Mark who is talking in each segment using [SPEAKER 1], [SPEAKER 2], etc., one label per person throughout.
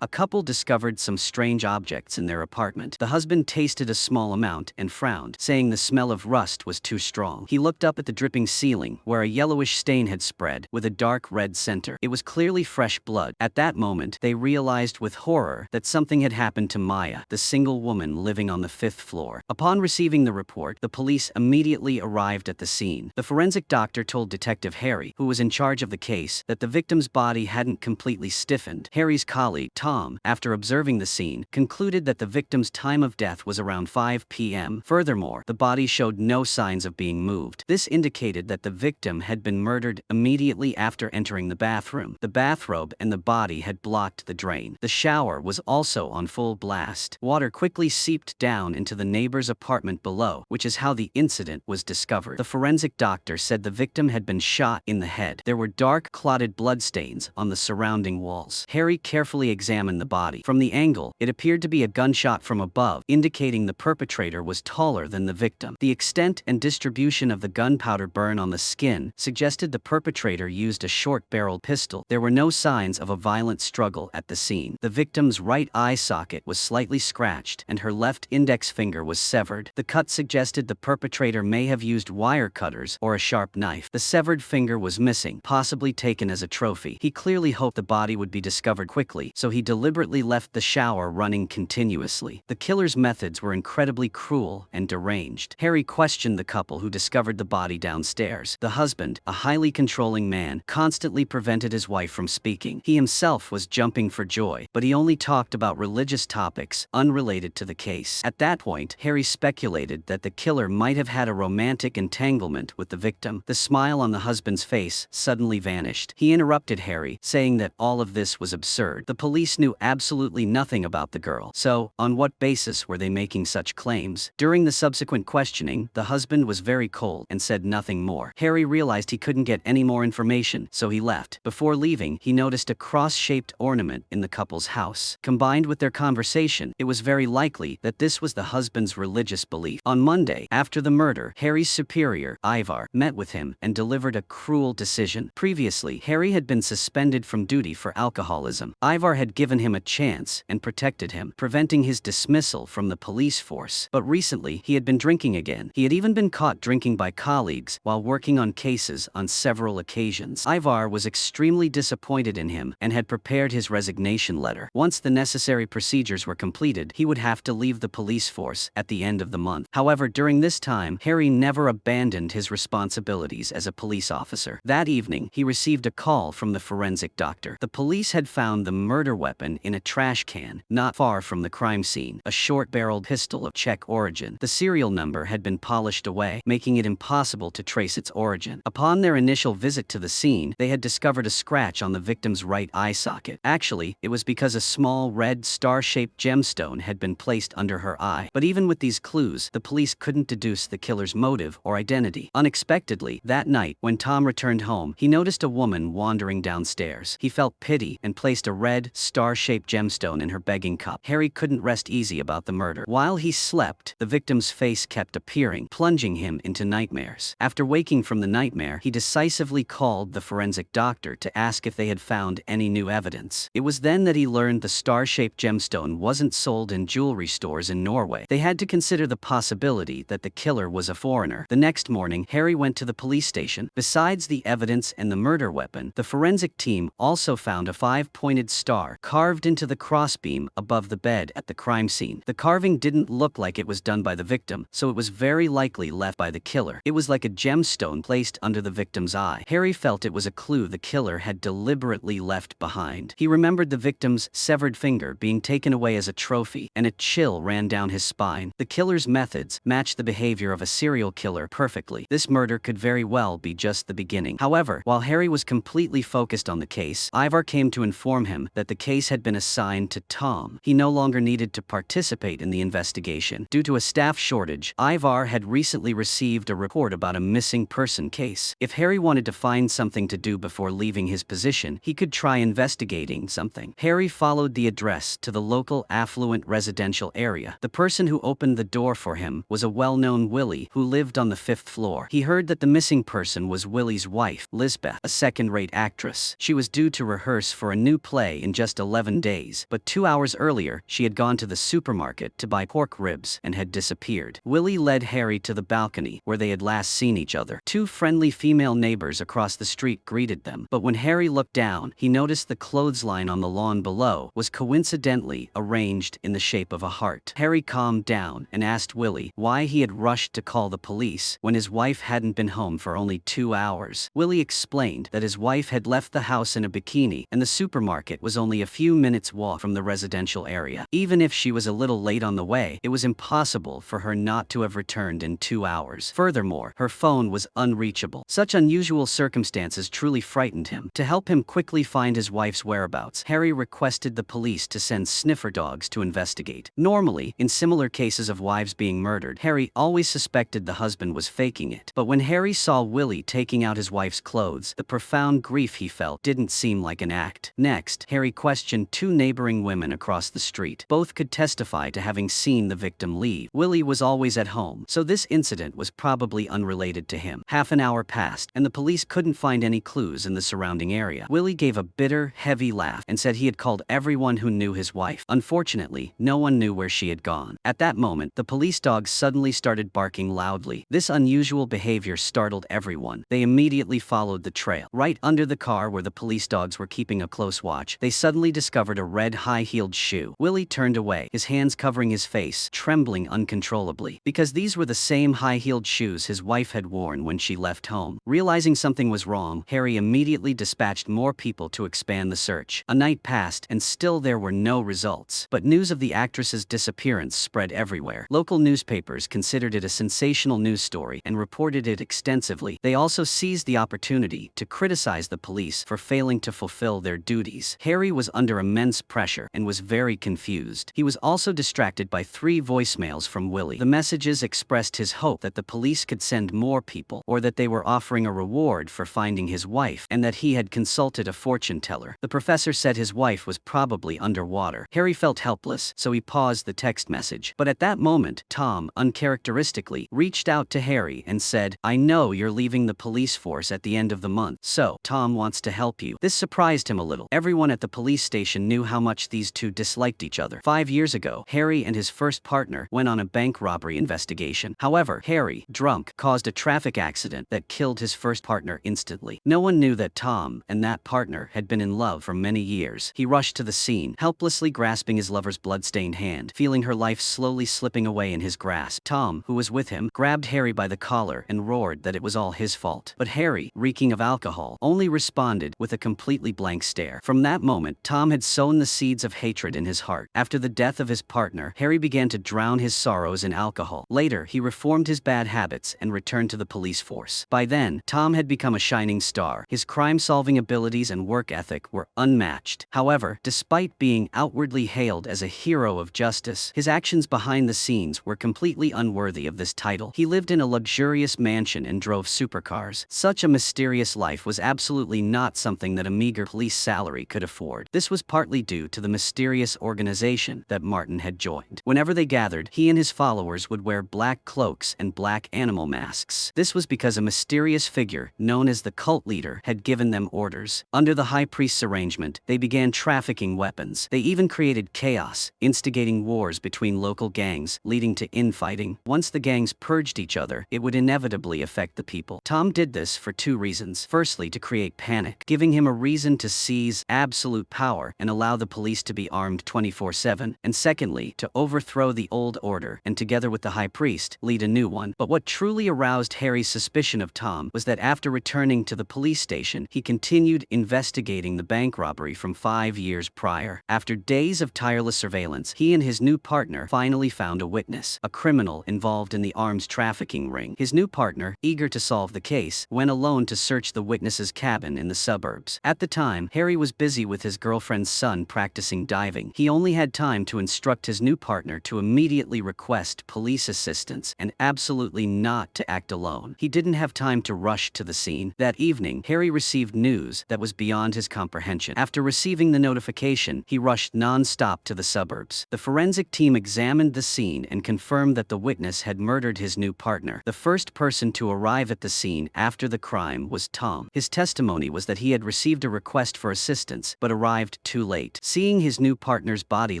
[SPEAKER 1] A couple discovered some strange objects in their apartment. The husband tasted a small amount and frowned, saying the smell of rust was too strong. He looked up at the dripping ceiling, where a yellowish stain had spread, with a dark red center. It was clearly fresh blood. At that moment, they realized with horror that something had happened to Maya, the single woman living on the 5th floor. Upon receiving the report, the police immediately arrived at the scene. The forensic doctor told Detective Harry, who was in charge of the case, that the victim's body hadn't completely stiffened. Harry's colleague, Tom, after observing the scene, concluded that the victim's time of death was around 5 p.m. Furthermore, the body showed no signs of being moved. This indicated that the victim had been murdered immediately after entering the bathroom. The bathrobe and the body had blocked the drain. The shower was also on full blast. Water quickly seeped down into the neighbor's apartment below, which is how the incident was discovered. The forensic doctor said the victim had been shot in the head. There were dark, clotted bloodstains on the surrounding walls. Harry carefully examined the body. From the angle, it appeared to be a gunshot from above, indicating the perpetrator was taller than the victim. The extent and distribution of the gunpowder burn on the skin suggested the perpetrator used a short-barreled pistol. There were no signs of a violent struggle at the scene. The victim's right eye socket was slightly scratched, and her left index finger was severed. The cut suggested the perpetrator may have used wire cutters or a sharp knife. The severed finger was missing, possibly taken as a trophy. He clearly hoped the body would be discovered quickly, so he deliberately left the shower running continuously. The killer's methods were incredibly cruel and deranged. Harry questioned the couple who discovered the body downstairs. The husband, a highly controlling man, constantly prevented his wife from speaking. He himself was jumping for joy, but he only talked about religious topics unrelated to the case. At that point, Harry speculated that the killer might have had a romantic entanglement with the victim. The smile on the husband's face suddenly vanished. He interrupted Harry, saying that all of this was absurd. The police knew absolutely nothing about the girl, so on what basis were they making such claims? During the subsequent questioning, the husband was very cold and said nothing more. Harry realized he couldn't get any more information, so he left. Before leaving, he noticed a cross-shaped ornament in the couple's house. Combined with their conversation, it was very likely that this was the husband's religious belief. On Monday, after the murder, Harry's superior, Ivar, met with him and delivered a cruel decision. Previously, Harry had been suspended from duty for alcoholism. Ivar had given him a chance and protected him, preventing his dismissal from the police force. But recently, he had been drinking again. He had even been caught drinking by colleagues while working on cases on several occasions. Ivar was extremely disappointed in him and had prepared his resignation letter. Once the necessary procedures were completed, he would have to leave the police force at the end of the month. However, during this time, Harry never abandoned his responsibilities as a police officer. That evening, he received a call from the forensic doctor. The police had found the murder weapon in a trash can, not far from the crime scene, a short-barreled pistol of Czech origin. The serial number had been polished away, making it impossible to trace its origin. Upon their initial visit to the scene, they had discovered a scratch on the victim's right eye socket. Actually, it was because a small red star-shaped gemstone had been placed under her eye. But even with these clues, the police couldn't deduce the killer's motive or identity. Unexpectedly, that night, when Tom returned home, he noticed a woman wandering downstairs. He felt pity and placed a red, star-shaped gemstone in her begging cup. Harry couldn't rest easy about the murder. While he slept, the victim's face kept appearing, plunging him into nightmares. After waking from the nightmare, he decisively called the forensic doctor to ask if they had found any new evidence. It was then that he learned the star-shaped gemstone wasn't sold in jewelry stores in Norway. They had to consider the possibility that the killer was a foreigner. The next morning, Harry went to the police station. Besides the evidence and the murder weapon, the forensic team also found a 5-pointed star carved into the crossbeam above the bed at the crime scene. The carving didn't look like it was done by the victim, so it was very likely left by the killer. It was like a gemstone placed under the victim's eye. Harry felt it was a clue the killer had deliberately left behind. He remembered the victim's severed finger being taken away as a trophy, and a chill ran down his spine. The killer's methods matched the behavior of a serial killer perfectly. This murder could very well be just the beginning. However, while Harry was completely focused on the case, Ivar came to inform him that the case had been assigned to Tom. He no longer needed to participate in the investigation. Due to a staff shortage, Ivar had recently received a report about a missing person case. If Harry wanted to find something to do before leaving his position, he could try investigating something. Harry followed the address to the local affluent residential area. The person who opened the door for him was a well-known Willie who lived on the 5th floor. He heard that the missing person was Willie's wife, Lisbeth, a second-rate actress. She was due to rehearse for a new play in just a 11 days, but 2 hours earlier, she had gone to the supermarket to buy pork ribs and had disappeared. Willie led Harry to the balcony, where they had last seen each other. Two friendly female neighbors across the street greeted them, but when Harry looked down, he noticed the clothesline on the lawn below was coincidentally arranged in the shape of a heart. Harry calmed down and asked Willie why he had rushed to call the police when his wife hadn't been home for only 2 hours. Willie explained that his wife had left the house in a bikini and the supermarket was only a few minutes walk from the residential area. Even if she was a little late on the way, it was impossible for her not to have returned in 2 hours. Furthermore, her phone was unreachable. Such unusual circumstances truly frightened him. To help him quickly find his wife's whereabouts, Harry requested the police to send sniffer dogs to investigate. Normally, in similar cases of wives being murdered, Harry always suspected the husband was faking it. But when Harry saw Willie taking out his wife's clothes, the profound grief he felt didn't seem like an act. Next, Harry questioned two neighboring women across the street. Both could testify to having seen the victim leave. Willie was always at home, so this incident was probably unrelated to him. Half an hour passed, and the police couldn't find any clues in the surrounding area. Willie gave a bitter, heavy laugh and said he had called everyone who knew his wife. Unfortunately, no one knew where she had gone. At that moment, the police dogs suddenly started barking loudly. This unusual behavior startled everyone. They immediately followed the trail. Right under the car where the police dogs were keeping a close watch, they suddenly discovered a red high-heeled shoe. Willie turned away, his hands covering his face, trembling uncontrollably, because these were the same high-heeled shoes his wife had worn when she left home. Realizing something was wrong, Harry immediately dispatched more people to expand the search. A night passed, and still there were no results. But news of the actress's disappearance spread everywhere. Local newspapers considered it a sensational news story and reported it extensively. They also seized the opportunity to criticize the police for failing to fulfill their duties. Harry was under immense pressure and was very confused. He was also distracted by 3 voicemails from Willie. The messages expressed his hope that the police could send more people, or that they were offering a reward for finding his wife, and that he had consulted a fortune teller. The professor said his wife was probably underwater. Harry felt helpless, so he paused the text message. But at that moment, Tom, uncharacteristically, reached out to Harry and said, "I know you're leaving the police force at the end of the month, so Tom wants to help you." This surprised him a little. Everyone at the police station knew how much these two disliked each other. 5 years ago, Harry and his first partner went on a bank robbery investigation. However, Harry, drunk, caused a traffic accident that killed his first partner instantly. No one knew that Tom and that partner had been in love for many years. He rushed to the scene, helplessly grasping his lover's blood-stained hand, feeling her life slowly slipping away in his grasp. Tom, who was with him, grabbed Harry by the collar and roared that it was all his fault. But Harry, reeking of alcohol, only responded with a completely blank stare. From that moment, Tom had sown the seeds of hatred in his heart. After the death of his partner, Harry began to drown his sorrows in alcohol. Later, he reformed his bad habits and returned to the police force. By then, Tom had become a shining star. His crime-solving abilities and work ethic were unmatched. However, despite being outwardly hailed as a hero of justice, his actions behind the scenes were completely unworthy of this title. He lived in a luxurious mansion and drove supercars. Such a mysterious life was absolutely not something that a meager police salary could afford. This was partly due to the mysterious organization that Martin had joined. Whenever they gathered, he and his followers would wear black cloaks and black animal masks. This was because a mysterious figure, known as the cult leader, had given them orders. Under the high priest's arrangement, they began trafficking weapons. They even created chaos, instigating wars between local gangs, leading to infighting. Once the gangs purged each other, it would inevitably affect the people. Tom did this for 2 reasons. Firstly, to create panic, giving him a reason to seize absolute power and allow the police to be armed 24/7, and secondly, to overthrow the old order and, together with the high priest, lead a new one. But what truly aroused Harry's suspicion of Tom was that after returning to the police station, he continued investigating the bank robbery from 5 years prior. After days of tireless surveillance, he and his new partner finally found a witness, a criminal involved in the arms trafficking ring. His new partner, eager to solve the case, went alone to search the witness's cabin in the suburbs. At the time, Harry was busy with his girlfriend's son practicing diving. He only had time to instruct his new partner to immediately request police assistance and absolutely not to act alone. He didn't have time to rush to the scene. That evening, Harry received news that was beyond his comprehension. After receiving the notification, he rushed non-stop to the suburbs. The forensic team examined the scene and confirmed that the witness had murdered his new partner. The first person to arrive at the scene after the crime was Tom. His testimony was that he had received a request for assistance, but arrived arrived too late. Seeing his new partner's body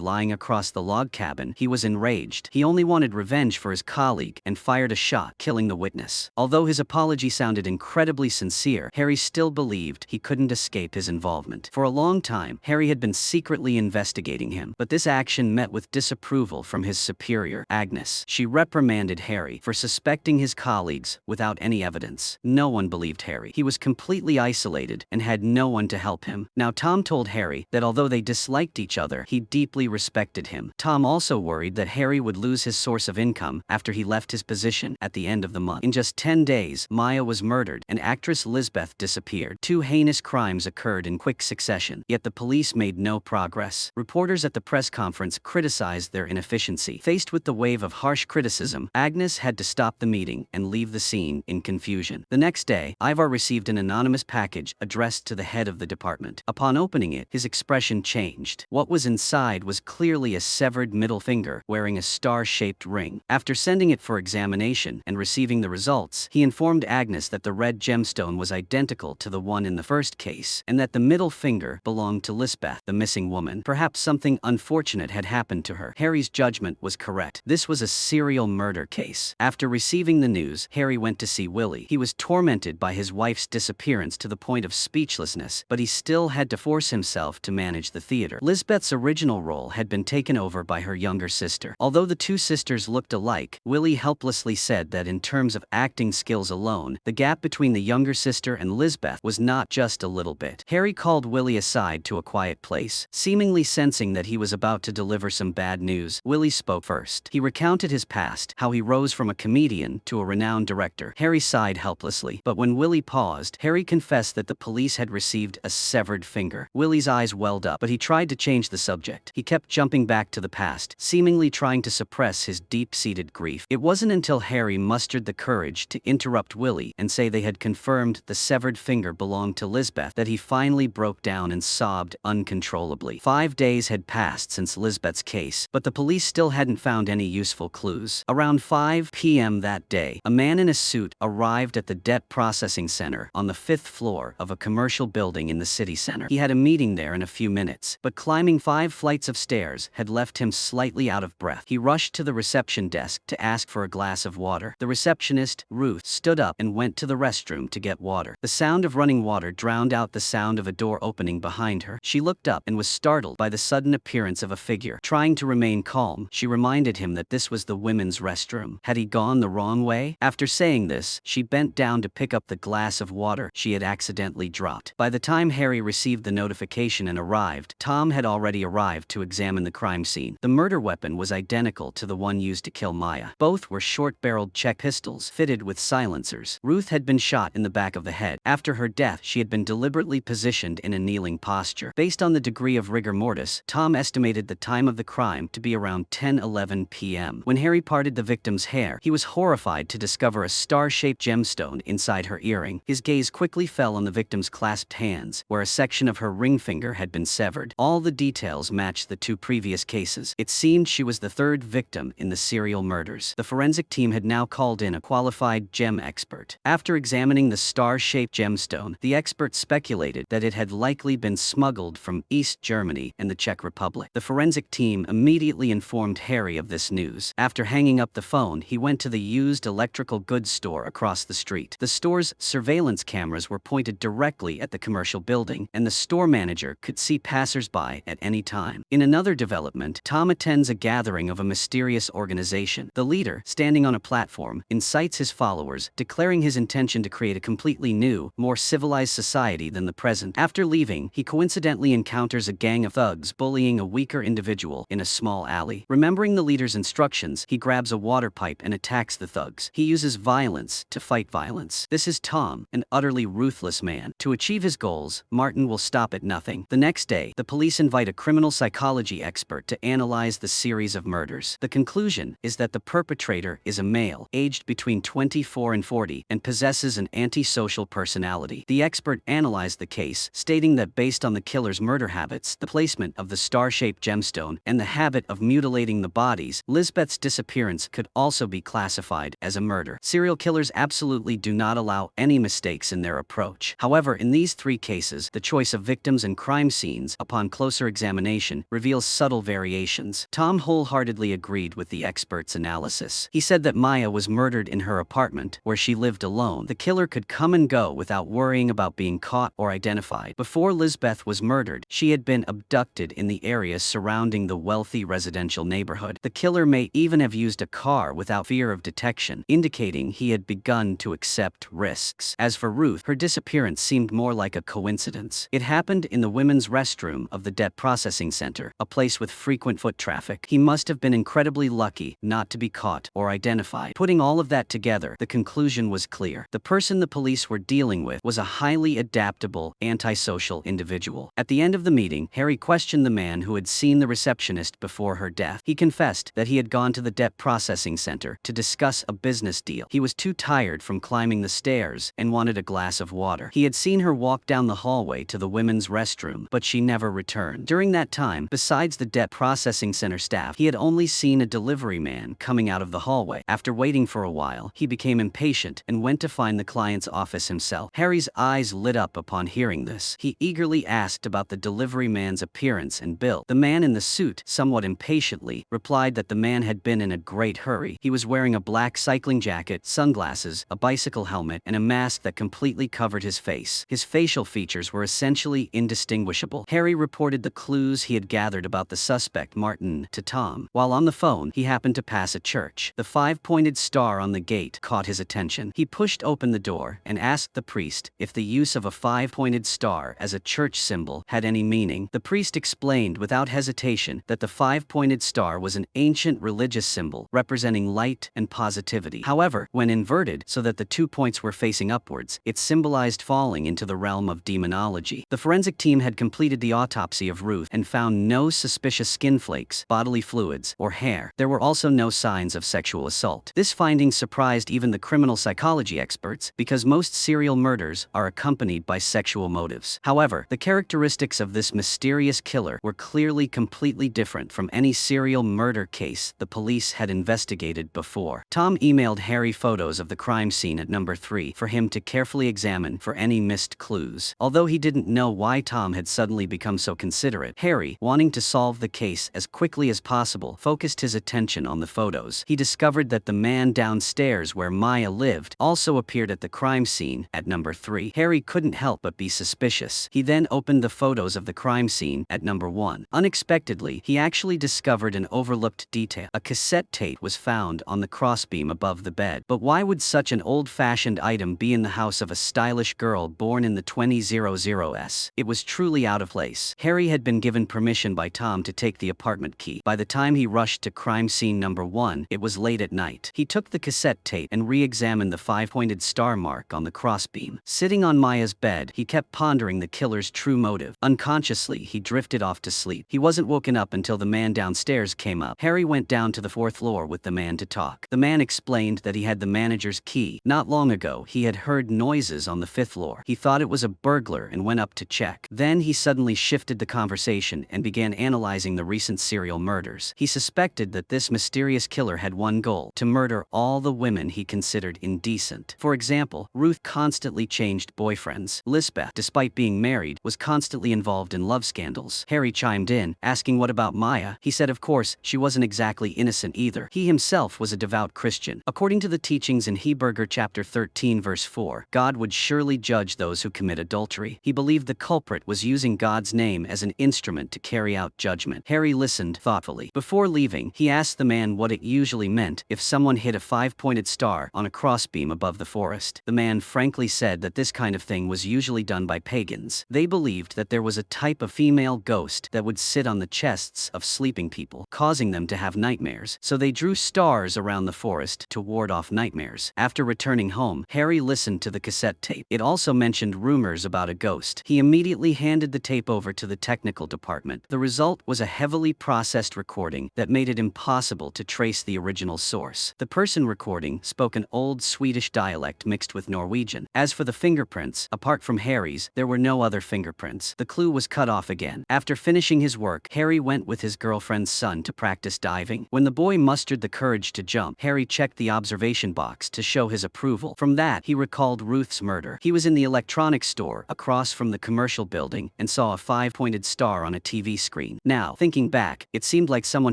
[SPEAKER 1] lying across the log cabin, he was enraged. He only wanted revenge for his colleague and fired a shot, killing the witness. Although his apology sounded incredibly sincere, Harry still believed he couldn't escape his involvement. For a long time, Harry had been secretly investigating him, but this action met with disapproval from his superior, Agnes. She reprimanded Harry for suspecting his colleagues without any evidence. No one believed Harry. He was completely isolated and had no one to help him. Now Tom told Harry that although they disliked each other, he deeply respected him. Tom also worried that Harry would lose his source of income after he left his position at the end of the month. In just 10 days, Maya was murdered and actress Lisbeth disappeared. Two heinous crimes occurred in quick succession, yet the police made no progress. Reporters at the press conference criticized their inefficiency. Faced with the wave of harsh criticism, Agnes had to stop the meeting and leave the scene in confusion. The next day, Ivar received an anonymous package addressed to the head of the department. Upon opening it, his expression changed. What was inside was clearly a severed middle finger wearing a star-shaped ring. After sending it for examination and receiving the results, he informed Agnes that the red gemstone was identical to the one in the first case, and that the middle finger belonged to Lisbeth, the missing woman. Perhaps something unfortunate had happened to her. Harry's judgment was correct. This was a serial murder case. After receiving the news, Harry went to see Willie. He was tormented by his wife's disappearance to the point of speechlessness, but he still had to force himself to manage the theater. Lisbeth's original role had been taken over by her younger sister. Although the two sisters looked alike, Willie helplessly said that in terms of acting skills alone, the gap between the younger sister and Lisbeth was not just a little bit. Harry called Willie aside to a quiet place. Seemingly sensing that he was about to deliver some bad news, Willie spoke first. He recounted his past, how he rose from a comedian to a renowned director. Harry sighed helplessly, but when Willie paused, Harry confessed that the police had received a severed finger. Willie's eyes welled up, but he tried to change the subject. He kept jumping back to the past, seemingly trying to suppress his deep-seated grief. It wasn't until Harry mustered the courage to interrupt Willie and say they had confirmed the severed finger belonged to Lisbeth that he finally broke down and sobbed uncontrollably. 5 days had passed since Lisbeth's case, but the police still hadn't found any useful clues. Around 5 p.m. that day, a man in a suit arrived at the debt processing center on the 5th floor of a commercial building in the city center. He had a meeting there in a few minutes, but climbing 5 flights of stairs had left him slightly out of breath. He rushed to the reception desk to ask for a glass of water. The receptionist, Ruth, stood up and went to the restroom to get water. The sound of running water drowned out the sound of a door opening behind her. She looked up and was startled by the sudden appearance of a figure. Trying to remain calm, she reminded him that this was the women's restroom. Had he gone the wrong way? After saying this, she bent down to pick up the glass of water she had accidentally dropped. By the time Harry received the notification and arrived, Tom had already arrived to examine the crime scene. The murder weapon was identical to the one used to kill Maya. Both were short-barreled Czech pistols fitted with silencers. Ruth had been shot in the back of the head. After her death, she had been deliberately positioned in a kneeling posture. Based on the degree of rigor mortis, Tom estimated the time of the crime to be around 10:11 p.m. When Harry parted the victim's hair, he was horrified to discover a star-shaped gemstone inside her earring. His gaze quickly fell on the victim's clasped hands, where a section of her ring finger had been severed. All the details matched the two previous cases. It seemed she was the third victim in the serial murders. The forensic team had now called in a qualified gem expert. After examining the star-shaped gemstone, the expert speculated that it had likely been smuggled from East Germany and the Czech Republic. The forensic team immediately informed Harry of this news. After hanging up the phone, he went to the used electrical goods store across the street. The store's surveillance cameras were pointed directly at the commercial building, and the store manager could see passers-by at any time. In another development, Tom attends a gathering of a mysterious organization. The leader, standing on a platform, incites his followers, declaring his intention to create a completely new, more civilized society than the present. After leaving, he coincidentally encounters a gang of thugs bullying a weaker individual in a small alley. Remembering the leader's instructions, he grabs a water pipe and attacks the thugs. He uses violence to fight violence. This is Tom, an utterly ruthless man. To achieve his goals, Martin will stop at nothing. The next day, the police invite a criminal psychology expert to analyze the series of murders. The conclusion is that the perpetrator is a male, aged between 24 and 40, and possesses an antisocial personality. The expert analyzed the case, stating that based on the killer's murder habits, the placement of the star-shaped gemstone, and the habit of mutilating the bodies, Lisbeth's disappearance could also be classified as a murder. Serial killers absolutely do not allow any mistakes in their approach. However, in these three cases, the choice of victims and crime crime scenes, upon closer examination, reveals subtle variations. Tom wholeheartedly agreed with the expert's analysis. He said that Maya was murdered in her apartment, where she lived alone. The killer could come and go without worrying about being caught or identified. Before Lisbeth was murdered, she had been abducted in the areas surrounding the wealthy residential neighborhood. The killer may even have used a car without fear of detection, indicating he had begun to accept risks. As for Ruth, her disappearance seemed more like a coincidence. It happened in the women's restroom of the debt processing center, a place with frequent foot traffic. He must have been incredibly lucky not to be caught or identified. Putting all of that together, the conclusion was clear. The person the police were dealing with was a highly adaptable, antisocial individual. At the end of the meeting, Harry questioned the man who had seen the receptionist before her death. He confessed that he had gone to the debt processing center to discuss a business deal. He was too tired from climbing the stairs and wanted a glass of water. He had seen her walk down the hallway to the women's restroom, but she never returned. During that time, besides the debt processing center staff, he had only seen a delivery man coming out of the hallway. After waiting for a while, he became impatient and went to find the client's office himself. Harry's eyes lit up upon hearing this. He eagerly asked about the delivery man's appearance and bill. The man in the suit, somewhat impatiently, replied that the man had been in a great hurry. He was wearing a black cycling jacket, sunglasses, a bicycle helmet, and a mask that completely covered his face. His facial features were essentially indistinguishable. Harry reported the clues he had gathered about the suspect, Martin, to Tom. While on the phone, he happened to pass a church. The five-pointed star on the gate caught his attention. He pushed open the door and asked the priest if the use of a five-pointed star as a church symbol had any meaning. The priest explained without hesitation that the five-pointed star was an ancient religious symbol representing light and positivity. However, when inverted so that the 2 points were facing upwards, it symbolized falling into the realm of demonology. The forensic team had completed the autopsy of Ruth and found no suspicious skin flakes, bodily fluids, or hair. There were also no signs of sexual assault. This finding surprised even the criminal psychology experts, because most serial murders are accompanied by sexual motives. However, the characteristics of this mysterious killer were clearly completely different from any serial murder case the police had investigated before. Tom emailed Harry photos of the crime scene at number 3 for him to carefully examine for any missed clues. Although he didn't know why Tom had suddenly become so considerate, Harry, wanting to solve the case as quickly as possible, focused his attention on the photos. He discovered that the man downstairs where Maya lived also appeared at the crime scene at number 3. Harry couldn't help but be suspicious. He then opened the photos of the crime scene at number 1. Unexpectedly, he actually discovered an overlooked detail. A cassette tape was found on the crossbeam above the bed. But why would such an old-fashioned item be in the house of a stylish girl born in the 2000s? It was truly out of place. Harry had been given permission by Tom to take the apartment key. By the time he rushed to crime scene number 1, it was late at night. He took the cassette tape and re-examined the five-pointed star mark on the crossbeam. Sitting on Maya's bed, he kept pondering the killer's true motive. Unconsciously, he drifted off to sleep. He wasn't woken up until the man downstairs came up. Harry went down to the 4th floor with the man to talk. The man explained that he had the manager's key. Not long ago, he had heard noises on the 5th floor. He thought it was a burglar and went up to check. Then he suddenly shifted the conversation and began analyzing the recent serial murders. He suspected that this mysterious killer had one goal: to murder all the women he considered indecent. For example, Ruth constantly changed boyfriends. Lisbeth, despite being married, was constantly involved in love scandals. Harry chimed in, asking what about Maya. He said of course, she wasn't exactly innocent either. He himself was a devout Christian. According to the teachings in Hebrews chapter 13 verse 4, God would surely judge those who commit adultery. He believed the culprit was using God's name as an instrument to carry out judgment. Harry listened thoughtfully. Before leaving, he asked the man what it usually meant if someone hit a five-pointed star on a crossbeam above the forest. The man frankly said that this kind of thing was usually done by pagans. They believed that there was a type of female ghost that would sit on the chests of sleeping people, causing them to have nightmares. So they drew stars around the forest to ward off nightmares. After returning home, Harry listened to the cassette tape. It also mentioned rumors about a ghost. He immediately handed the tape over to the technical department. The result was a heavily processed recording that made it impossible to trace the original source. The person recording spoke an old Swedish dialect mixed with Norwegian. As for the fingerprints, apart from Harry's, there were no other fingerprints. The clue was cut off again. After finishing his work, Harry went with his girlfriend's son to practice diving. When the boy mustered the courage to jump, Harry checked the observation box to show his approval. From that, he recalled Ruth's murder. He was in the electronics store across from the commercial building and saw a 5-pointed star on a TV screen. Now, thinking back, it seemed like someone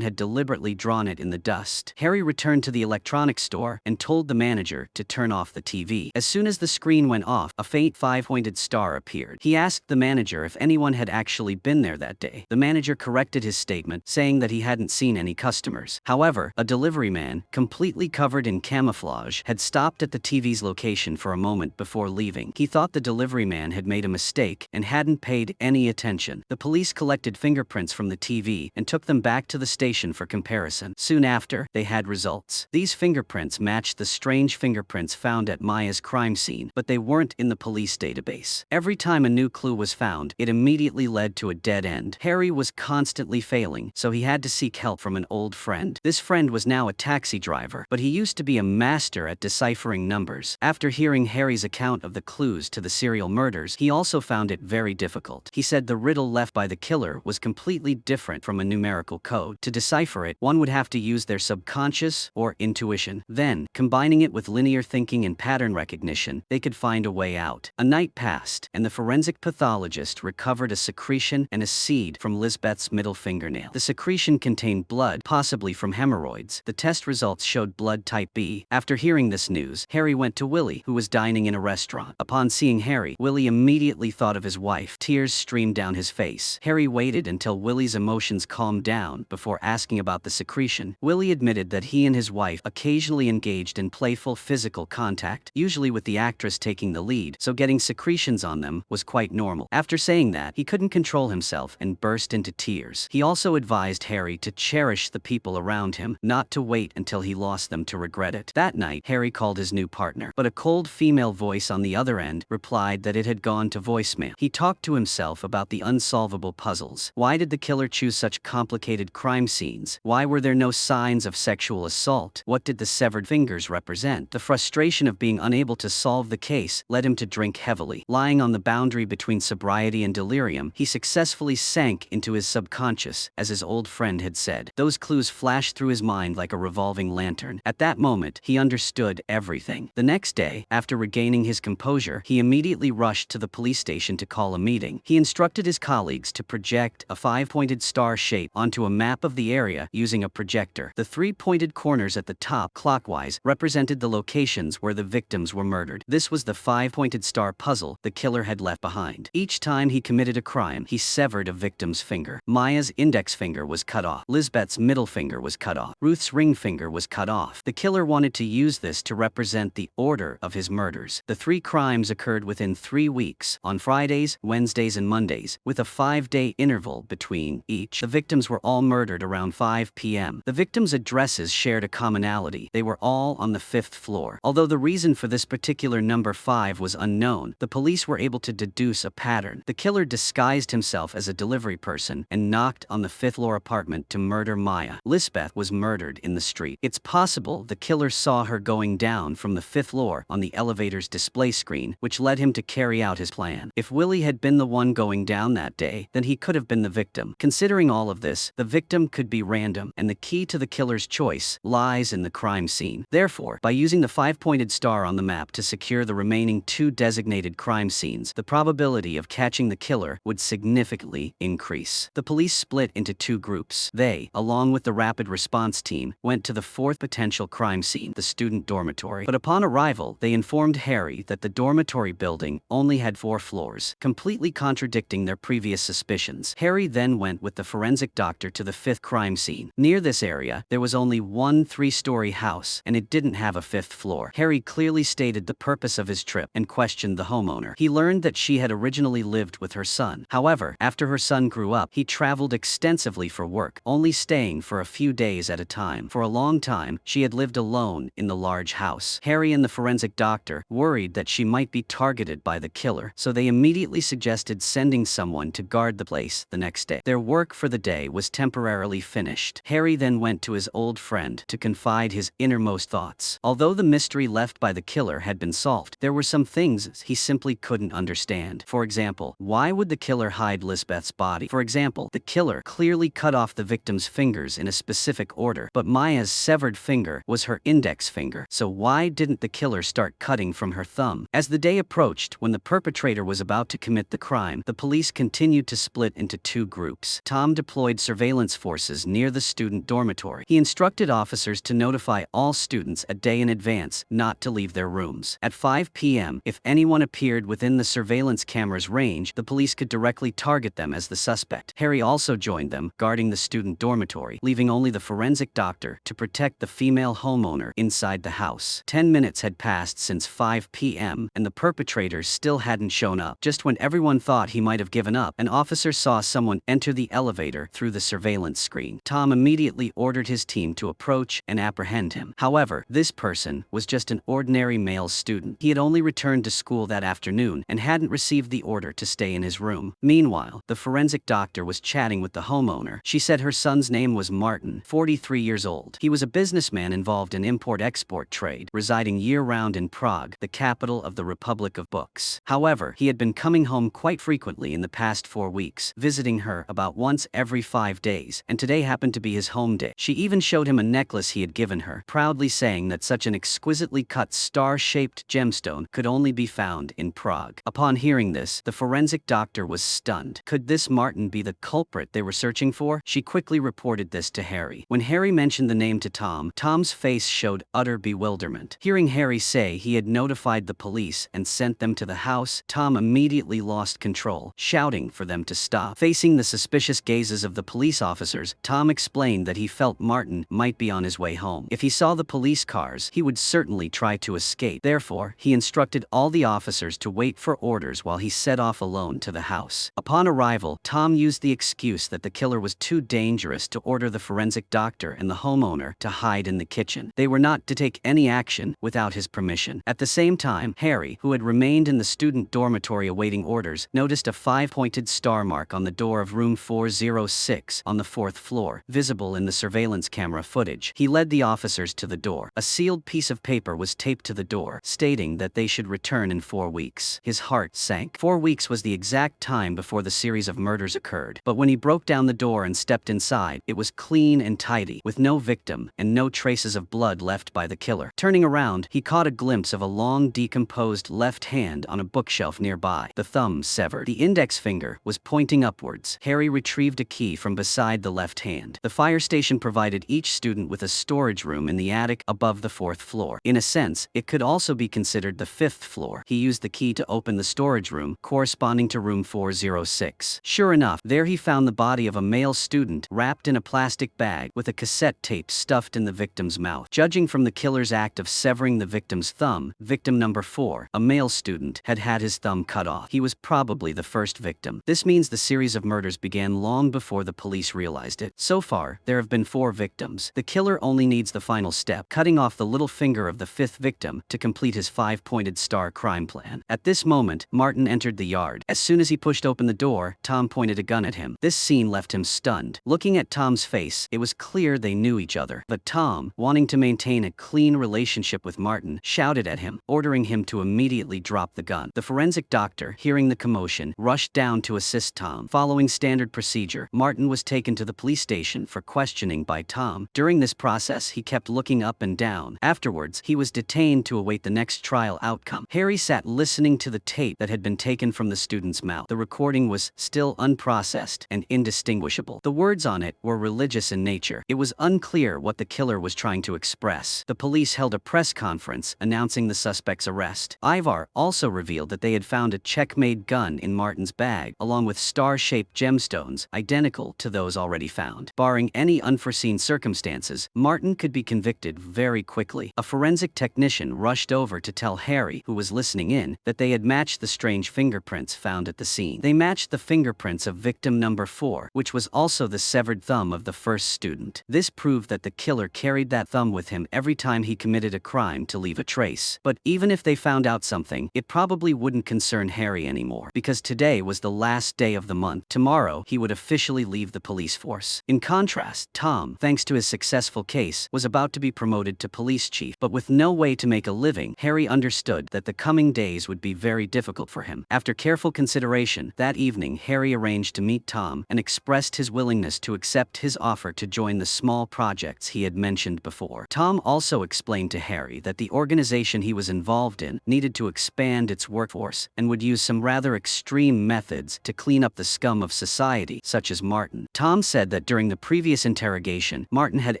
[SPEAKER 1] had deliberately drawn it in the dust. Harry returned to the electronics store and told the manager to turn off the TV. As soon as the screen went off, a faint 5-pointed star appeared. He asked the manager if anyone had actually been there that day. The manager corrected his statement, saying that he hadn't seen any customers. However, a delivery man, completely covered in camouflage, had stopped at the TV's location for a moment before leaving. He thought the delivery man had made a mistake and hadn't paid any attention. The police collected fingerprints from the TV and took them back to the station for comparison. Soon after, they had results. These fingerprints matched the strange fingerprints found at Maya's crime scene, but they weren't in the police database. Every time a new clue was found, it immediately led to a dead end. Harry was constantly failing, so he had to seek help from an old friend. This friend was now a taxi driver, but he used to be a master at deciphering numbers. After hearing Harry's account of the clues to the serial murders, he also found it very difficult. He said the riddle left by the killer was completely different from a numerical code. To decipher it, one would have to use their subconscious or intuition. Then, combining it with linear thinking and pattern recognition, they could find a way out. A night passed, and the forensic pathologist recovered a secretion and a seed from Lisbeth's middle fingernail. The secretion contained blood, possibly from hemorrhoids. The test results showed blood type B. After hearing this news, Harry went to Willie, who was dining in a restaurant. Upon seeing Harry, Willie immediately thought of his wife. Tears streamed down his face. Harry waited until Willie's emotions calmed down before asking about the secretion. Willie admitted that he and his wife occasionally engaged in playful physical contact, usually with the actress taking the lead, so getting secretions on them was quite normal. After saying that, he couldn't control himself and burst into tears. He also advised Harry to cherish the people around him, not to wait until he lost them to regret it. That night, Harry called his new partner, but a cold female voice on the other end replied that it had gone to voicemail. He talked to himself about the unsolvable puzzles. Why did the killer choose such complicated crime scenes? Why were there no signs of sexual assault? What did the severed fingers represent? The frustration of being unable to solve the case led him to drink heavily. Lying on the boundary between sobriety and delirium, he successfully sank into his subconscious, as his old friend had said. Those clues flashed through his mind like a revolving lantern. At that moment, he understood everything. The next day, after regaining his composure, he immediately rushed to the police station to call a meeting. He instructed his colleagues to project a 5-pointed star shape onto a map of the area using a projector. The 3-pointed corners at the top, clockwise, represented the locations where the victims were murdered. This was the 5-pointed star puzzle the killer had left behind. Each time he committed a crime, he severed a victim's finger. Maya's index finger was cut off. Lisbeth's middle finger was cut off. Ruth's ring finger was cut off. The killer wanted to use this to represent the order of his murders. The 3 crimes occurred within 3 weeks, on Fridays, Wednesdays, and Mondays, with a 5-day interval between each. The victims were all murdered around 5 p.m. The victims' addresses shared a commonality. They were all on the 5th floor. Although the reason for this particular number 5 was unknown, the police were able to deduce a pattern. The killer disguised himself as a delivery person and knocked on the 5th floor apartment to murder Maya. Lisbeth was murdered in the street. It's possible the killer saw her going down from the 5th floor on the elevator's display screen, which led him to carry out his plan. If Willie had been the one going down that day, then he could have been the victim. Considering all of this, the victim could be random, and the key to the killer's choice lies in the crime scene. Therefore, by using the 5-pointed star on the map to secure the remaining 2 designated crime scenes, the probability of catching the killer would significantly increase. The police split into 2 groups. They, along with the rapid response team, went to the 4th potential crime scene, the student dormitory. But upon arrival, they informed Harry that the dormitory building only had 4 floors, completely contradicting their previous suspicions. Harry then went with the forensic doctor to the 5th crime scene. Near this area, there was only one 3-story house, and it didn't have a 5th floor. Harry clearly stated the purpose of his trip and questioned the homeowner. He learned that she had originally lived with her son. However, after her son grew up, he traveled extensively for work, only staying for a few days at a time. For a long time, she had lived alone in the large house. Harry and the forensic doctor worried that she might be targeted by the killer, so they immediately suggested sending someone to guard the place the next day. Their work for the day was temporarily finished. Harry then went to his old friend to confide his innermost thoughts. Although the mystery left by the killer had been solved, there were some things he simply couldn't understand. For example, why would the killer hide Lisbeth's body? For example, the killer clearly cut off the victim's fingers in a specific order, but Maya's severed finger was her index finger. So why didn't the killer start cutting from her thumb? As the day approached, when the perpetrator was about to commit the crime, time, the police continued to split into two groups. Tom deployed surveillance forces near the student dormitory. He instructed officers to notify all students a day in advance not to leave their rooms. At 5 p.m., if anyone appeared within the surveillance camera's range, the police could directly target them as the suspect. Harry also joined them, guarding the student dormitory, leaving only the forensic doctor to protect the female homeowner inside the house. 10 minutes had passed since 5 p.m., and the perpetrators still hadn't shown up. Just when everyone thought he might have given up, an officer saw someone enter the elevator through the surveillance screen. Tom immediately ordered his team to approach and apprehend him. However, this person was just an ordinary male student. He had only returned to school that afternoon and hadn't received the order to stay in his room. Meanwhile, the forensic doctor was chatting with the homeowner. She said her son's name was Martin, 43 years old. He was a businessman involved in import-export trade, residing year-round in Prague, the capital of the Republic of Books. However, he had been coming home quite frequently in the past 4 weeks, visiting her about once every 5 days, and today happened to be his home day. She even showed him a necklace he had given her, proudly saying that such an exquisitely cut star-shaped gemstone could only be found in Prague. Upon hearing this, the forensic doctor was stunned. Could this Martin be the culprit they were searching for? She quickly reported this to Harry. When Harry mentioned the name to Tom, Tom's face showed utter bewilderment. Hearing Harry say he had notified the police and sent them to the house, Tom immediately lost control, shouting for them to stop. Facing the suspicious gazes of the police officers, Tom explained that he felt Martin might be on his way home. If he saw the police cars, he would certainly try to escape. Therefore, he instructed all the officers to wait for orders while he set off alone to the house. Upon arrival, Tom used the excuse that the killer was too dangerous to order the forensic doctor and the homeowner to hide in the kitchen. They were not to take any action without his permission. At the same time, Harry, who had remained in the student dormitory awaiting orders, noticed a 5-pointed star mark on the door of room 406 on the 4th floor, visible in the surveillance camera footage. He led the officers to the door. A sealed piece of paper was taped to the door, stating that they should return in 4 weeks. His heart sank. 4 weeks was the exact time before the series of murders occurred. But when he broke down the door and stepped inside, it was clean and tidy, with no victim and no traces of blood left by the killer. Turning around, he caught a glimpse of a long decomposed left hand on a bookshelf nearby, the thumb severed. The index finger was pointing upwards. Harry retrieved a key from beside the left hand. The fire station provided each student with a storage room in the attic above the 4th floor. In a sense, it could also be considered the 5th floor. He used the key to open the storage room, corresponding to room 406. Sure enough, there he found the body of a male student wrapped in a plastic bag with a cassette tape stuffed in the victim's mouth. Judging from the killer's act of severing the victim's thumb, victim number 4, a male student, had had his thumb cut off. He was probably the first victim. This means the series of murders began long before the police realized it. So far, there have been 4 victims. The killer only needs the final step, cutting off the little finger of the 5th victim, to complete his 5-pointed star crime plan. At this moment, Martin entered the yard. As soon as he pushed open the door, Tom pointed a gun at him. This scene left him stunned. Looking at Tom's face, it was clear they knew each other. But Tom, wanting to maintain a clean relationship with Martin, shouted at him, ordering him to immediately drop the gun. The forensic doctor, hearing the commotion, rushed down to assist Tom. Following standard procedure, Martin was taken to the police station for questioning by Tom. During this process, he kept looking up and down. Afterwards, he was detained to await the next trial outcome. Harry sat listening to the tape that had been taken from the student's mouth. The recording was still unprocessed and indistinguishable. The words on it were religious in nature. It was unclear what the killer was trying to express. The police held a press conference announcing the suspect's arrest. Ivar also revealed that they had found a check-made gun in Martin's bag, along with star-shaped gemstones identical to those already found. Barring any unforeseen circumstances, Martin could be convicted very quickly. A forensic technician rushed over to tell Harry, who was listening in, that they had matched the strange fingerprints found at the scene. They matched the fingerprints of victim number 4, which was also the severed thumb of the first student. This proved that the killer carried that thumb with him every time he committed a crime to leave a trace. But even if they found out something, it probably wouldn't concern Harry anymore, because today was the last day of the month. Tomorrow, he would officially leave the police force. In contrast, Tom, thanks to his successful case, was about to be promoted to police chief. But with no way to make a living, Harry understood that the coming days would be very difficult for him. After careful consideration, that evening Harry arranged to meet Tom and expressed his willingness to accept his offer to join the small projects he had mentioned before. Tom also explained to Harry that the organization he was involved in needed to expand its workforce and would use some rather extreme extreme methods to clean up the scum of society, such as Martin. Tom said that during the previous interrogation, Martin had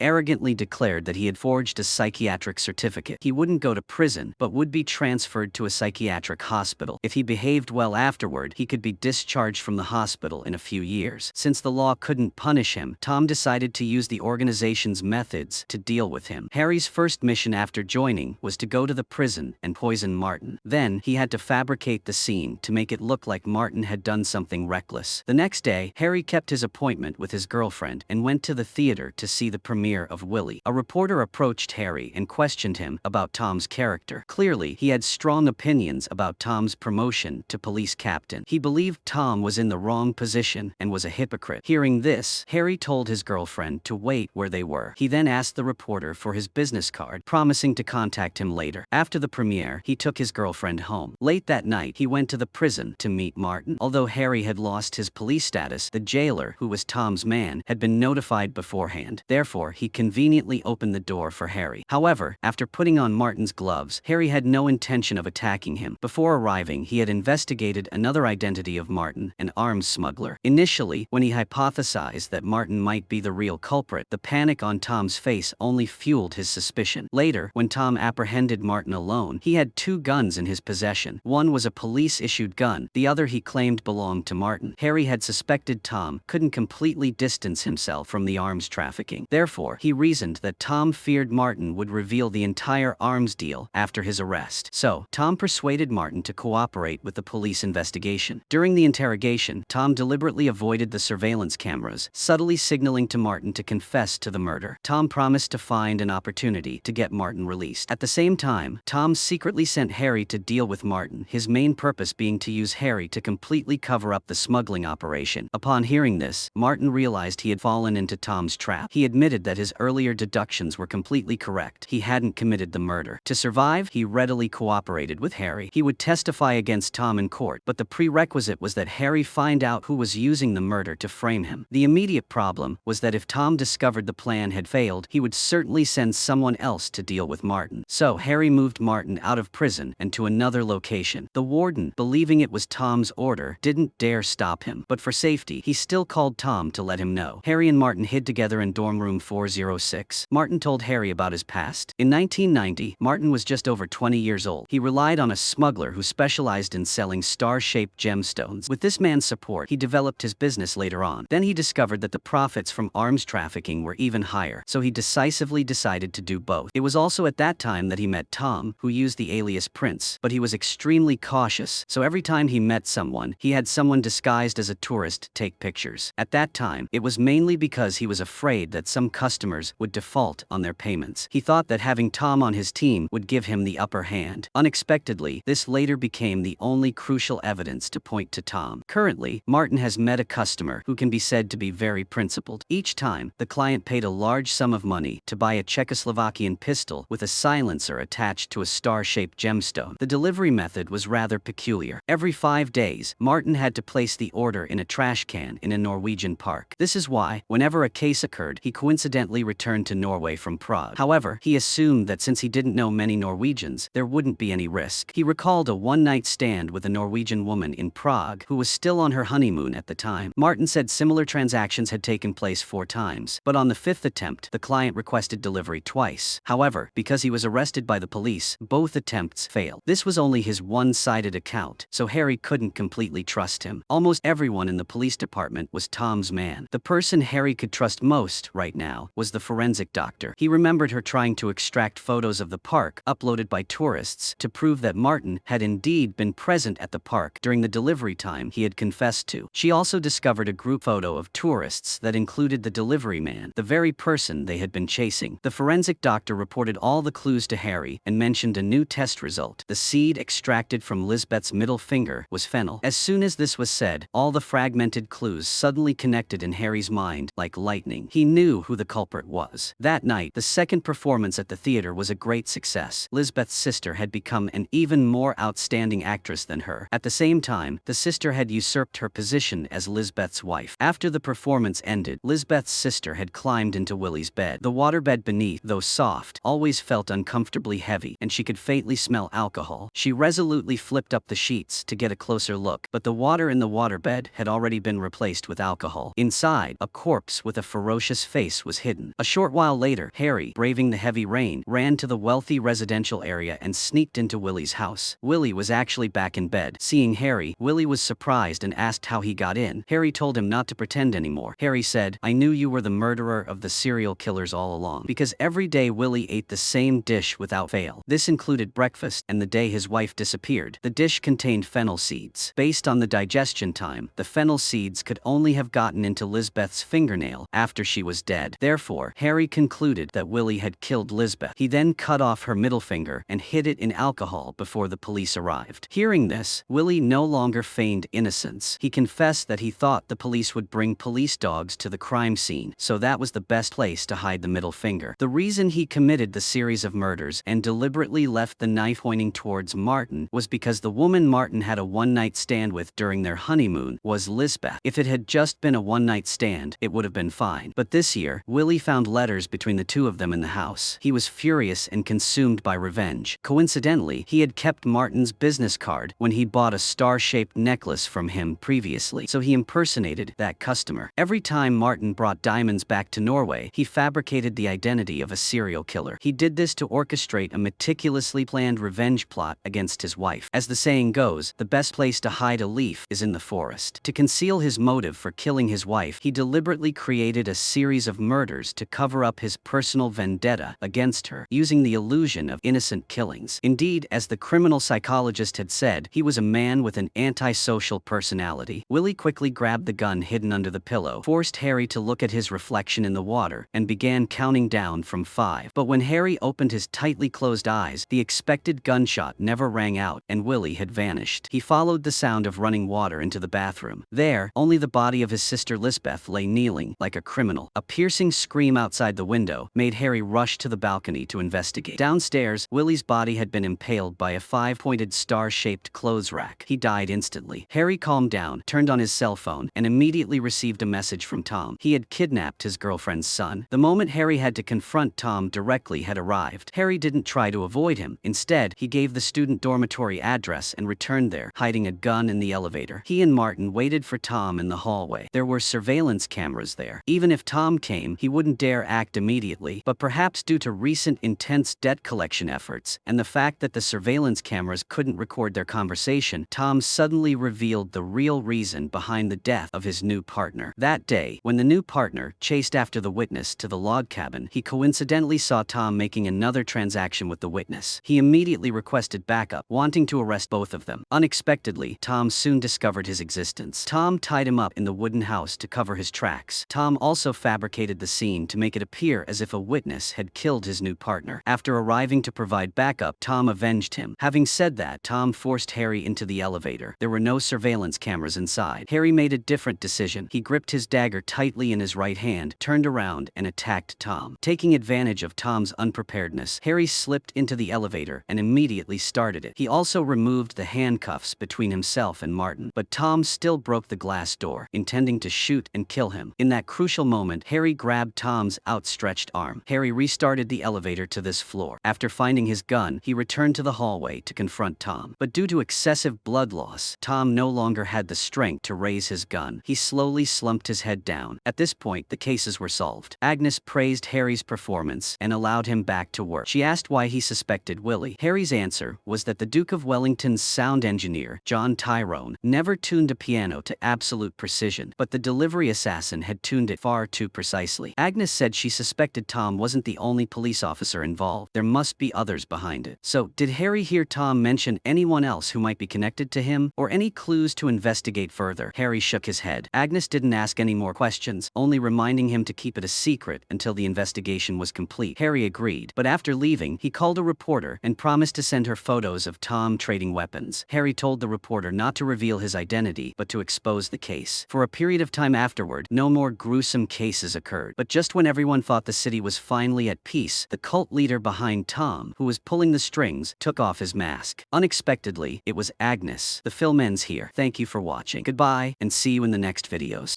[SPEAKER 1] arrogantly declared that he had forged a psychiatric certificate. He wouldn't go to prison, but would be transferred to a psychiatric hospital. If he behaved well afterward, he could be discharged from the hospital in a few years. Since the law couldn't punish him, Tom decided to use the organization's methods to deal with him. Harry's first mission after joining was to go to the prison and poison Martin. Then, he had to fabricate the scene to make it look like Martin had done something reckless. The next day, Harry kept his appointment with his girlfriend and went to the theater to see the premiere of Willie. A reporter approached Harry and questioned him about Tom's character. Clearly, he had strong opinions about Tom's promotion to police captain. He believed Tom was in the wrong position and was a hypocrite. Hearing this, Harry told his girlfriend to wait where they were. He then asked the reporter for his business card, promising to contact him later. After the premiere, he took his girlfriend home. Late that night, he went to the prison to meet Martin. Although Harry had lost his police status, the jailer, who was Tom's man, had been notified beforehand. Therefore, he conveniently opened the door for Harry. However, after putting on Martin's gloves, Harry had no intention of attacking him. Before arriving, he had investigated another identity of Martin, an arms smuggler. Initially, when he hypothesized that Martin might be the real culprit, the panic on Tom's face only fueled his suspicion. Later, when Tom apprehended Martin alone, he had two guns in his possession. One was a police-issued gun, the other he claimed belonged to Martin. Harry had suspected Tom couldn't completely distance himself from the arms trafficking. Therefore, he reasoned that Tom feared Martin would reveal the entire arms deal after his arrest. So, Tom persuaded Martin to cooperate with the police investigation. During the interrogation, Tom deliberately avoided the surveillance cameras, subtly signaling to Martin to confess to the murder. Tom promised to find an opportunity to get Martin released. At the same time, Tom secretly sent Harry to deal with Martin, his main purpose being to use Harry to completely cover up the smuggling operation. Upon hearing this, Martin realized he had fallen into Tom's trap. He admitted that his earlier deductions were completely correct. He hadn't committed the murder. To survive, he readily cooperated with Harry. He would testify against Tom in court, but the prerequisite was that Harry find out who was using the murder to frame him. The immediate problem was that if Tom discovered the plan had failed, he would certainly send someone else to deal with Martin. So Harry moved Martin out of prison and to another location. The warden, believing it was Tom's order, didn't dare stop him, but for safety, he still called Tom to let him know. Harry and Martin hid together in dorm room 406. Martin told Harry about his past. In 1990, Martin was just over 20 years old. He relied on a smuggler who specialized in selling star-shaped gemstones. With this man's support, he developed his business later on. Then he discovered that the profits from arms trafficking were even higher, so he decisively decided to do both. It was also at that time that he met Tom, who used the alias Prince, but he was extremely cautious, so every time he met someone, he had someone disguised as a tourist take pictures. At that time, it was mainly because he was afraid that some customers would default on their payments. He thought that having Tom on his team would give him the upper hand. Unexpectedly, this later became the only crucial evidence to point to Tom. Currently, Martin has met a customer who can be said to be very principled. Each time, the client paid a large sum of money to buy a Czechoslovakian pistol with a silencer attached to a star-shaped gemstone. The delivery method was rather peculiar. Every 5 days, Martin had to place the order in a trash can in a Norwegian park. This is why, whenever a case occurred, he coincidentally returned to Norway from Prague. However, he assumed that since he didn't know many Norwegians, there wouldn't be any risk. He recalled a one-night stand with a Norwegian woman in Prague who was still on her honeymoon at the time. Martin said similar transactions had taken place 4 times, but on the 5th attempt, the client requested delivery twice. However, because he was arrested by the police, both attempts failed. This was only his one-sided account, so Harry couldn't completely trust him. Almost everyone in the police department was Tom's man. The person Harry could trust most right now was the forensic doctor. He remembered her trying to extract photos of the park uploaded by tourists to prove that Martin had indeed been present at the park during the delivery time he had confessed to. She also discovered a group photo of tourists that included the delivery man, the very person they had been chasing. The forensic doctor reported all the clues to Harry and mentioned a new test result. The seed extracted from Lisbeth's middle finger was fennel. As soon as this was said, all the fragmented clues suddenly connected in Harry's mind like lightning. He knew who the culprit was. That night, the second performance at the theater was a great success. Lisbeth's sister had become an even more outstanding actress than her. At the same time, the sister had usurped her position as Lisbeth's wife. After the performance ended, Lisbeth's sister had climbed into Willie's bed. The waterbed beneath, though soft, always felt uncomfortably heavy, and she could faintly smell alcohol. She resolutely flipped up the sheets to get a closer look, but the water in the waterbed had already been replaced with alcohol. Inside, a corpse with a ferocious face was hidden. A short while later, Harry, braving the heavy rain, ran to the wealthy residential area and sneaked into Willie's house. Willie was actually back in bed. Seeing Harry, Willie was surprised and asked how he got in. Harry told him not to pretend anymore. Harry said, "I knew you were the murderer of the serial killers all along, because every day Willie ate the same dish without fail. This included breakfast and the day his wife disappeared. The dish contained fennel seeds. Based on the digestion time, the fennel seeds could only have gotten into Lisbeth's fingernail after she was dead. Therefore, Harry concluded that Willie had killed Lisbeth. He then cut off her middle finger and hid it in alcohol before the police arrived." Hearing this, Willie no longer feigned innocence. He confessed that he thought the police would bring police dogs to the crime scene, so that was the best place to hide the middle finger. The reason he committed the series of murders and deliberately left the knife pointing towards Martin was because the woman Martin had a one-night stand with during their honeymoon was Lisbeth. If it had just been a one-night stand, it would have been fine. But this year, Willie found letters between the two of them in the house. He was furious and consumed by revenge. Coincidentally, he had kept Martin's business card when he bought a star-shaped necklace from him previously, so he impersonated that customer. Every time Martin brought diamonds back to Norway, he fabricated the identity of a serial killer. He did this to orchestrate a meticulously planned revenge plot against his wife. As the saying goes, the best place to hide a leaf is in the forest. To conceal his motive for killing his wife, he deliberately created a series of murders to cover up his personal vendetta against her, using the illusion of innocent killings. Indeed, as the criminal psychologist had said, he was a man with an antisocial personality. Willie quickly grabbed the gun hidden under the pillow, forced Harry to look at his reflection in the water, and began counting down from 5. But when Harry opened his tightly closed eyes, the expected gunshot never rang out, and Willie had vanished. He followed the sound of running water into the bathroom. There, only the body of his sister Lisbeth lay kneeling like a criminal. A piercing scream outside the window made Harry rush to the balcony to investigate. Downstairs, Willie's body had been impaled by a 5-pointed star-shaped clothes rack. He died instantly. Harry calmed down, turned on his cell phone, and immediately received a message from Tom. He had kidnapped his girlfriend's son. The moment Harry had to confront Tom directly had arrived. Harry didn't try to avoid him. Instead, he gave the student dormitory address and returned there, hiding a gun in the elevator. He and Martin waited for Tom in the hallway. There were surveillance cameras there. Even if Tom came, he wouldn't dare act immediately, but perhaps due to recent intense debt collection efforts and the fact that the surveillance cameras couldn't record their conversation, Tom suddenly revealed the real reason behind the death of his new partner. That day, when the new partner chased after the witness to the log cabin, he coincidentally saw Tom making another transaction with the witness. He immediately requested backup, wanting to arrest both of them. Unexpectedly, Tom soon discovered his existence. Tom tied him up in the wooden house to cover his tracks. Tom also fabricated the scene to make it appear as if a witness had killed his new partner. After arriving to provide backup, Tom avenged him. Having said that, Tom forced Harry into the elevator. There were no surveillance cameras inside. Harry made a different decision. He gripped his dagger tightly in his right hand, turned around, and attacked Tom. Taking advantage of Tom's unpreparedness, Harry slipped into the elevator and immediately started it. He also removed the handcuffs between himself and Martin, but Tom still broke the glass door, intending to shoot and kill him. In that crucial moment, Harry grabbed Tom's outstretched arm. Harry restarted the elevator to this floor. After finding his gun, he returned to the hallway to confront Tom. But due to excessive blood loss, Tom no longer had the strength to raise his gun. He slowly slumped his head down. At this point, the cases were solved. Agnes praised Harry's performance and allowed him back to work. She asked why he suspected Willie. Harry's answer was that the Duke of Wellington's sound engineer, John Tyrone, never tuned a piano to absolute precision, but the delivery assassin had tuned it far too precisely. Agnes said she suspected Tom wasn't the only police officer involved. There must be others behind it. So, did Harry hear Tom mention anyone else who might be connected to him, or any clues to investigate further? Harry shook his head. Agnes didn't ask any more questions, only reminding him to keep it a secret until the investigation was complete. Harry agreed, but after leaving, he called a reporter and promised to send her photos of Tom trading weapons. Harry told the reporter not to reveal his identity, but to expose the case. For a period of time afterward, no more gruesome cases occurred. But just when everyone thought the city was finally at peace, the cult leader behind Tom, who was pulling the strings, took off his mask. Unexpectedly, it was Agnes. The film ends here. Thank you for watching. Goodbye, and see you in the next videos.